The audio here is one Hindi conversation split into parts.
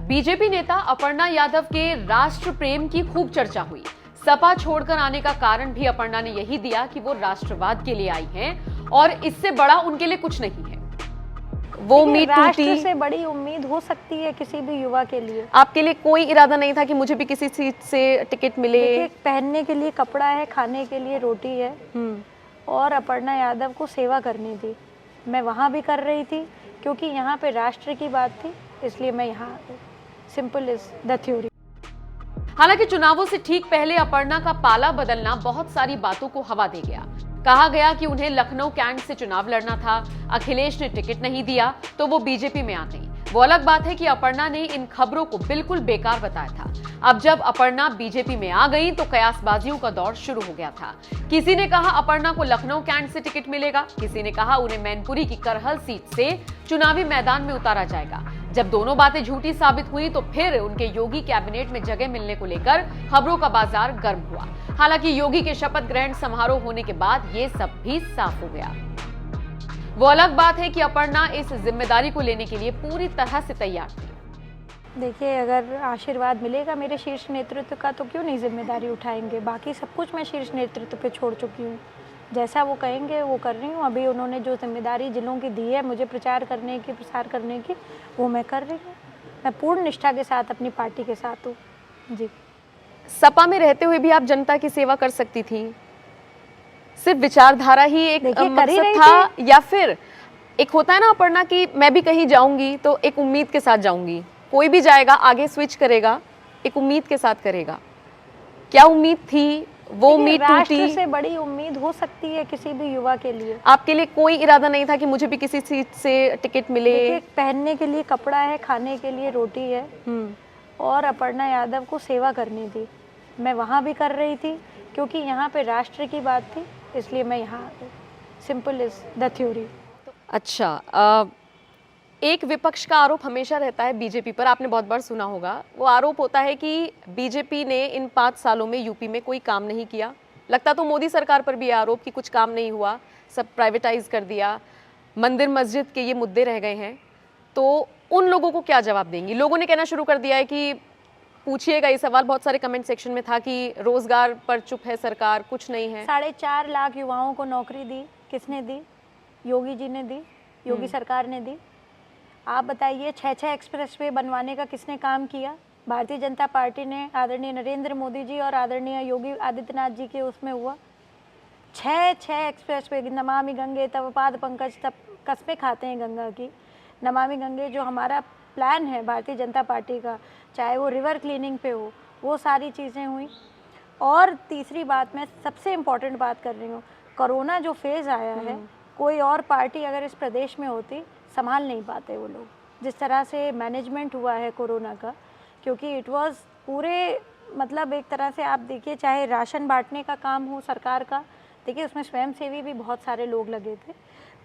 बीजेपी नेता अपर्णा यादव के राष्ट्र प्रेम की खूब चर्चा हुई। सपा छोड़कर आने का कारण भी अपर्णा ने यही दिया कि वो राष्ट्रवाद के लिए आई हैं और इससे बड़ा उनके लिए कुछ नहीं है। वो उम्मीद राष्ट्र से बड़ी उम्मीद हो सकती है किसी भी युवा के लिए। आपके लिए कोई इरादा नहीं था कि मुझे भी किसी सीट से टिकट मिले? पहनने के लिए कपड़ा है, खाने के लिए रोटी है और अपर्णा यादव को सेवा करनी थी। मैं वहाँ भी कर रही थी क्योंकि यहाँ पे राष्ट्र की बात थी, इसलिए मैं यहाँ आ गई। Simple is the theory. हालांकि चुनावों से ठीक पहले अपर्णा का पाला बदलना बहुत सारी बातों को हवा दे गया। कहा गया कि उन्हें लखनऊ कैंट से चुनाव लड़ना था, अखिलेश ने टिकट नहीं दिया तो वो बीजेपी में आ गई। वो अलग बात है कि अपर्णा ने इन खबरों को बिल्कुल बेकार बताया था। अब जब अपर्णा बीजेपी में आ गई तो कयासबाजियों का दौर शुरू हो गया था। किसी ने कहा अपर्णा को लखनऊ कैंट से टिकट मिलेगा, किसी ने कहा उन्हें मैनपुरी की करहल सीट से चुनावी मैदान में उतारा जाएगा। जब दोनों बातें झूठी साबित हुई तो फिर उनके योगी कैबिनेट में जगह मिलने को लेकर खबरों का बाजार गर्म हुआ। हालांकि योगी के शपथ ग्रहण समारोह होने के बाद ये सब भी साफ हो गया। वो अलग बात है कि अपर्णा इस जिम्मेदारी को लेने के लिए पूरी तरह से तैयार थी। देखिए, अगर आशीर्वाद मिलेगा मेरे शीर्ष नेतृत्व का तो क्यों नहीं जिम्मेदारी उठाएंगे। बाकी सब कुछ मैं शीर्ष नेतृत्व पे छोड़ चुकी हूँ। जैसा वो कहेंगे वो कर रही हूँ। अभी उन्होंने जो जिम्मेदारी जिलों की दी है मुझे प्रचार करने की, प्रसार करने की, वो मैं कर रही हूँ। मैं पूर्ण निष्ठा के साथ अपनी पार्टी के साथ हूँ। जी। सपा में रहते हुए भी आप जनता की सेवा कर सकती थी। सिर्फ विचारधारा ही एक मकसद था या फिर एक होता है ना अपर्णा की मैं भी कहीं जाऊंगी तो एक उम्मीद के साथ जाऊंगी। कोई भी जाएगा आगे स्विच करेगा, एक उम्मीद के साथ करेगा। क्या उम्मीद थी? वो उम्मीद टूटी। राष्ट्र से बड़ी उम्मीद हो सकती है किसी भी युवा के लिए। आपके लिए कोई इरादा नहीं था कि मुझे भी किसी सीट से टिकट मिले? पहनने के लिए कपड़ा है, खाने के लिए रोटी है और अपर्णा यादव को सेवा करनी थी। मैं वहाँ भी कर रही थी क्योंकि यहाँ पे राष्ट्र की बात थी, इसलिए मैं यहाँ आ गई। Simple is the theory. अच्छा, एक विपक्ष का आरोप हमेशा रहता है बीजेपी पर, आपने बहुत बार सुना होगा। वो आरोप होता है कि बीजेपी ने इन 5 सालों में यूपी में कोई काम नहीं किया। लगता तो मोदी सरकार पर भी ये आरोप कि कुछ काम नहीं हुआ, सब प्राइवेटाइज कर दिया, मंदिर मस्जिद के ये मुद्दे रह गए हैं। तो उन लोगों को क्या जवाब देंगी? लोगों ने कहना शुरू कर दिया है कि पूछिएगा ये सवाल, बहुत सारे कमेंट सेक्शन में था कि रोजगार पर चुप है सरकार, कुछ नहीं है। 4.5 लाख युवाओं को नौकरी दी, किसने दी? योगी जी ने दी, योगी सरकार ने दी। आप बताइए 6 एक्सप्रेसवे बनवाने का किसने काम किया? भारतीय जनता पार्टी ने, आदरणीय नरेंद्र मोदी जी और आदरणीय योगी आदित्यनाथ जी के उसमें हुआ। 6 एक्सप्रेसवे, नमामि गंगे तव पाद पंकज, तब कस्में खाते हैं गंगा की। नमामि गंगे जो हमारा प्लान है भारतीय जनता पार्टी का, चाहे वो रिवर क्लीनिंग पे हो, वो सारी चीज़ें हुई। और तीसरी बात, मैं सबसे इम्पॉर्टेंट बात कर रही हूँ, कोरोना जो फेज़ आया है, कोई और पार्टी अगर इस प्रदेश में होती संभाल नहीं पाते वो लोग, जिस तरह से मैनेजमेंट हुआ है कोरोना का। क्योंकि इट वाज पूरे मतलब एक तरह से आप देखिए, चाहे राशन बांटने का काम हो सरकार का, देखिए उसमें स्वयंसेवी भी बहुत सारे लोग लगे थे,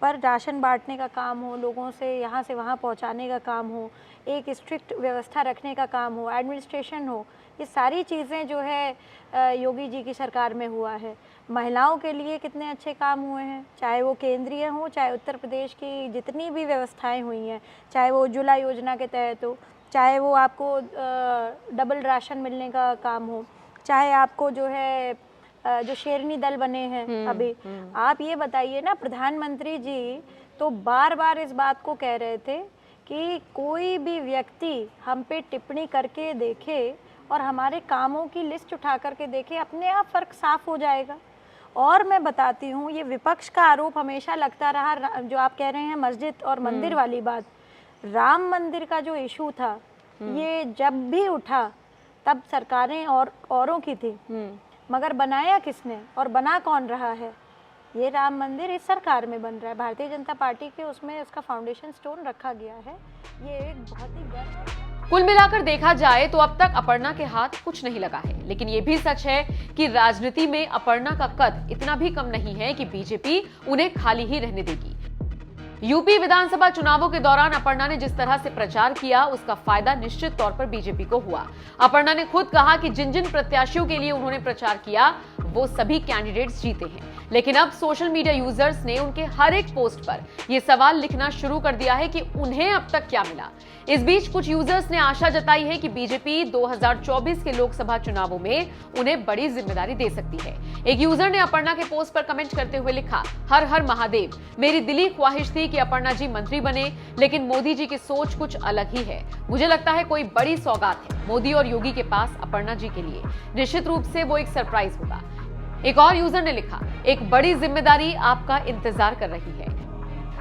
पर राशन बांटने का काम हो, लोगों से यहाँ से वहाँ पहुँचाने का काम हो, एक स्ट्रिक्ट व्यवस्था रखने का काम हो, एडमिनिस्ट्रेशन हो, ये सारी चीज़ें जो है योगी जी की सरकार में हुआ है। महिलाओं के लिए कितने अच्छे काम हुए हैं, चाहे वो केंद्रीय हो, चाहे उत्तर प्रदेश की जितनी भी व्यवस्थाएं हुई हैं, चाहे वो उज्ज्वला योजना के तहत हो, चाहे वो आपको डबल राशन मिलने का काम हो, चाहे आपको जो है जो शेरनी दल बने हैं अभी। आप ये बताइए ना, प्रधानमंत्री जी तो बार बार इस बात को कह रहे थे कि कोई भी व्यक्ति हम पे टिप्पणी करके देखे और हमारे कामों की लिस्ट उठा करके देखे, अपने आप फ़र्क साफ हो जाएगा। और मैं बताती हूँ, ये विपक्ष का आरोप हमेशा लगता रहा, जो आप कह रहे हैं मस्जिद और मंदिर वाली बात, राम मंदिर का जो इशू था, ये जब भी उठा तब सरकारें और औरों की थी, मगर बनाया किसने और बना कौन रहा है? ये राम मंदिर इस सरकार में बन रहा है, भारतीय जनता पार्टी के उसमें उसका फाउंडेशन स्टोन रखा गया है। ये एक बहुत ही गर्व। कुल मिलाकर देखा जाए तो अब तक अपर्णा के हाथ कुछ नहीं लगा है, लेकिन ये भी सच है कि राजनीति में अपर्णा का कद इतना भी कम नहीं है कि बीजेपी उन्हें खाली ही रहने देगी। यूपी विधानसभा चुनावों के दौरान अपर्णा ने जिस तरह से प्रचार किया, उसका फायदा निश्चित तौर पर बीजेपी को हुआ। अपर्णा ने खुद कहा कि जिन जिन प्रत्याशियों के लिए उन्होंने प्रचार किया वो सभी कैंडिडेट्स जीते हैं। लेकिन अब सोशल मीडिया यूजर्स ने उनके हर एक पोस्ट पर यह सवाल लिखना शुरू कर दिया है कि उन्हें अब तक क्या मिला। इस बीच कुछ यूजर्स ने आशा जताई है कि बीजेपी 2024 के लोकसभा चुनावों में उन्हें बड़ी जिम्मेदारी दे सकती है। एक यूजर ने अपर्णा के पोस्ट पर कमेंट करते हुए लिखा, हर हर महादेव, मेरी दिली ख्वाहिश थी कि अपर्णा जी मंत्री बने, लेकिन मोदी जी की सोच कुछ अलग ही है। मुझे लगता है कोई बड़ी सौगात है मोदी और योगी के पास अपर्णा जी के लिए। निश्चित रूप से वो एक सरप्राइज होगा। एक और यूजर ने लिखा, एक बड़ी जिम्मेदारी आपका इंतजार कर रही है।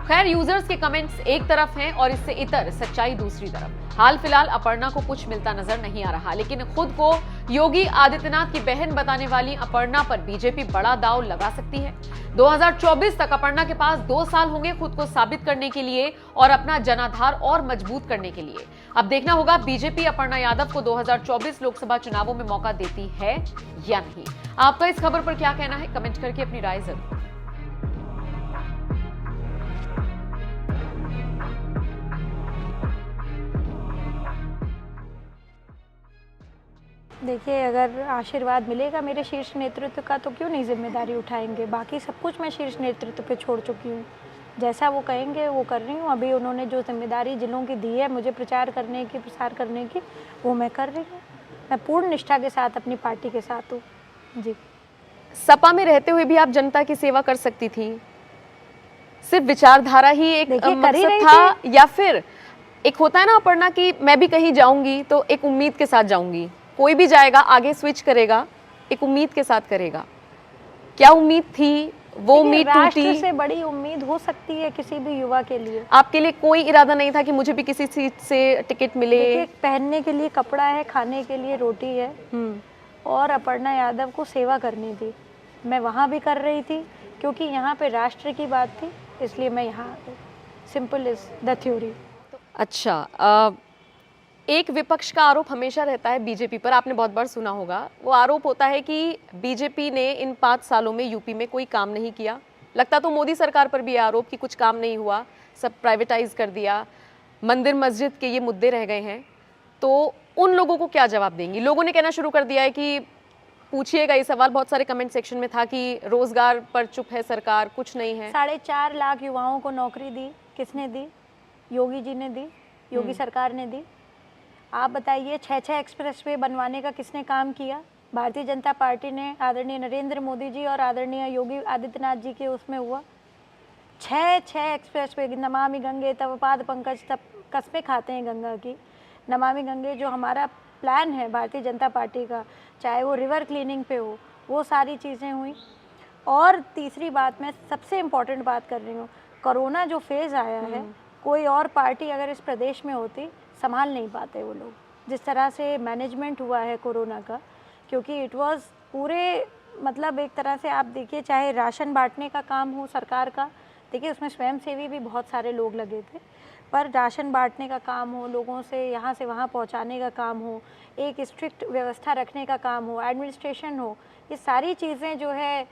खैर, यूजर्स के कमेंट्स एक तरफ हैं और इससे इतर सच्चाई दूसरी तरफ। हाल फिलहाल अपर्णा को कुछ मिलता नजर नहीं आ रहा, लेकिन खुद को योगी आदित्यनाथ की बहन बताने वाली अपर्णा पर बीजेपी बड़ा दांव लगा सकती है। 2024 तक अपर्णा के पास 2 साल होंगे खुद को साबित करने के लिए और अपना जनाधार और मजबूत करने के लिए। अब देखना होगा बीजेपी अपर्णा यादव को 2024 लोकसभा चुनावों में मौका देती है या नहीं। आपका इस खबर पर क्या कहना है? कमेंट करके अपनी राय जरूर। देखिए, अगर आशीर्वाद मिलेगा मेरे शीर्ष नेतृत्व का तो क्यों नहीं जिम्मेदारी उठाएंगे। बाकी सब कुछ मैं शीर्ष नेतृत्व पे छोड़ चुकी हूँ। जैसा वो कहेंगे वो कर रही हूँ। अभी उन्होंने जो जिम्मेदारी जिलों की दी है मुझे प्रचार करने की, प्रसार करने की, वो मैं कर रही हूँ। मैं पूर्ण निष्ठा के साथ अपनी पार्टी के साथ हूँ। जी। सपा में रहते हुए भी आप जनता की सेवा कर सकती थी? सिर्फ विचारधारा ही एक मकसद था, या फिर एक होता है ना अपर्णा की मैं भी कहीं जाऊंगी तो एक उम्मीद के साथ जाऊंगी, कोई भी जाएगा आगे स्विच करेगा एक उम्मीद के साथ करेगा। क्या उम्मीद थी? वो उम्मीद टूटी। राष्ट्र से बड़ी उम्मीद हो सकती है किसी भी युवा के लिए। आपके लिए कोई इरादा नहीं था कि मुझे भी किसी सीट से टिकट मिले? पहनने के लिए कपड़ा है, खाने के लिए रोटी है, और अपर्णा यादव को सेवा करनी थी। मैं वहाँ भी कर रही थी क्योंकि यहाँ पे राष्ट्र की बात थी, इसलिए मैं यहाँ आ गई। Simple is the theory. अच्छा, एक विपक्ष का आरोप हमेशा रहता है बीजेपी पर, आपने बहुत बार सुना होगा। वो आरोप होता है कि बीजेपी ने इन 5 सालों में यूपी में कोई काम नहीं किया। लगता तो मोदी सरकार पर भी आरोप कि कुछ काम नहीं हुआ, सब प्राइवेटाइज कर दिया, मंदिर मस्जिद के ये मुद्दे रह गए हैं। तो उन लोगों को क्या जवाब देंगी? लोगों ने कहना शुरू कर दिया है कि पूछिएगा ये सवाल, बहुत सारे कमेंट सेक्शन में था कि रोजगार पर चुप है सरकार, कुछ नहीं है। 4.5 लाख युवाओं को नौकरी दी, किसने दी? योगी जी ने दी, योगी सरकार ने दी। आप बताइए, 6 एक्सप्रेसवे बनवाने का किसने काम किया? भारतीय जनता पार्टी ने, आदरणीय नरेंद्र मोदी जी और आदरणीय योगी आदित्यनाथ जी के उसमें हुआ। 6 एक्सप्रेसवे, नमामि गंगे तव पाद पंकज, तब कस्में खाते हैं गंगा की। नमामि गंगे जो हमारा प्लान है भारतीय जनता पार्टी का, चाहे वो रिवर क्लीनिंग पे हो, वो सारी चीज़ें हुई। और तीसरी बात, मैं सबसे इम्पॉर्टेंट बात कर रही हूँ, कोरोना जो फेज़ आया है, कोई और पार्टी अगर इस प्रदेश में होती संभाल नहीं पाते वो लोग, जिस तरह से मैनेजमेंट हुआ है कोरोना का। क्योंकि इट वाज पूरे, मतलब एक तरह से आप देखिए, चाहे राशन बांटने का काम हो सरकार का, देखिए उसमें स्वयंसेवी भी बहुत सारे लोग लगे थे, पर राशन बांटने का काम हो, लोगों से यहाँ से वहाँ पहुँचाने का काम हो, एक स्ट्रिक्ट व्यवस्था रखने का काम हो, एडमिनिस्ट्रेशन हो, ये सारी चीज़ें जो है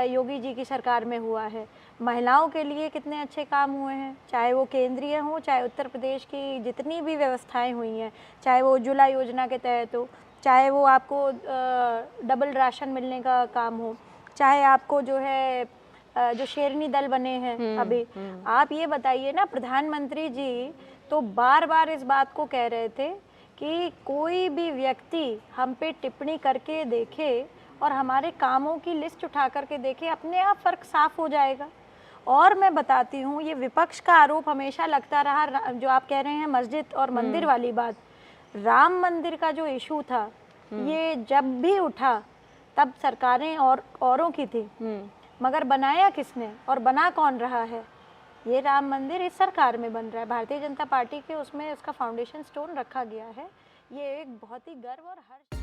योगी जी की सरकार में हुआ है। महिलाओं के लिए कितने अच्छे काम हुए हैं, चाहे वो केंद्रीय हो, चाहे उत्तर प्रदेश की जितनी भी व्यवस्थाएं हुई हैं, चाहे वो उज्ज्वला योजना के तहत हो, चाहे वो आपको डबल राशन मिलने का काम हो, चाहे आपको जो है जो शेरनी दल बने हैं अभी। आप ये बताइए ना, प्रधानमंत्री जी तो बार बार इस बात को कह रहे थे कि कोई भी व्यक्ति हम पे टिप्पणी करके देखे और हमारे कामों की लिस्ट उठा करके देखे, अपने आप फ़र्क साफ हो जाएगा। और मैं बताती हूँ, ये विपक्ष का आरोप हमेशा लगता रहा, जो आप कह रहे हैं मस्जिद और मंदिर वाली बात, राम मंदिर का जो इशू था, ये जब भी उठा तब सरकारें और औरों की थी, मगर बनाया किसने और बना कौन रहा है? ये राम मंदिर इस सरकार में बन रहा है, भारतीय जनता पार्टी के उसमें उसका फाउंडेशन स्टोन रखा गया है। ये एक बहुत ही गर्व और हर्ष